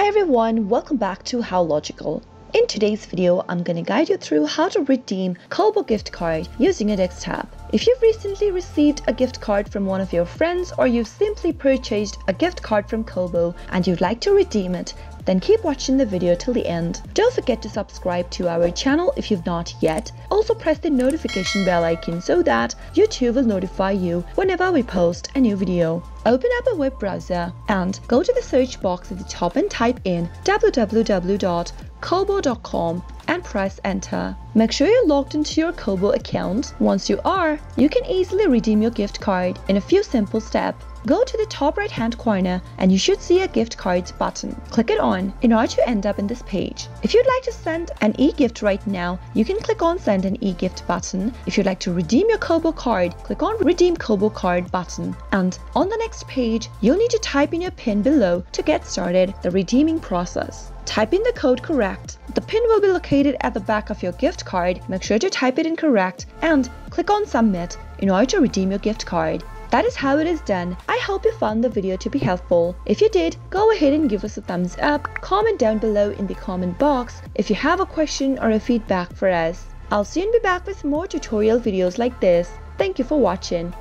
Hi everyone, welcome back to How Logical. In today's video, I'm gonna guide you through how to redeem Kobo gift card using a text tab. If you've recently received a gift card from one of your friends or you've simply purchased a gift card from Kobo and you'd like to redeem it, then keep watching the video till the end. Don't forget to subscribe to our channel if you've not yet. Also press the notification bell icon so that YouTube will notify you whenever we post a new video. Open up a web browser and go to the search box at the top and type in www.kobo.com and press enter. Make sure you're logged into your Kobo account. Once you are, you can easily redeem your gift card in a few simple steps. Go to the top right hand corner and you should see a gift cards button. Click it on in order to end up in this page. If you'd like to send an e-gift right now, you can click on send an e-gift button. If you'd like to redeem your Kobo card, click on redeem Kobo card button. And on the next page, you'll need to type in your PIN below to get started the redeeming process. Type in the code correct. The PIN will be located at the back of your gift card. Make sure to type it in correct and click on submit in order to redeem your gift card. That is how it is done. I hope you found the video to be helpful. If you did, go ahead and give us a thumbs up. Comment down below in the comment box if you have a question or a feedback for us. I'll soon be back with more tutorial videos like this. Thank you for watching.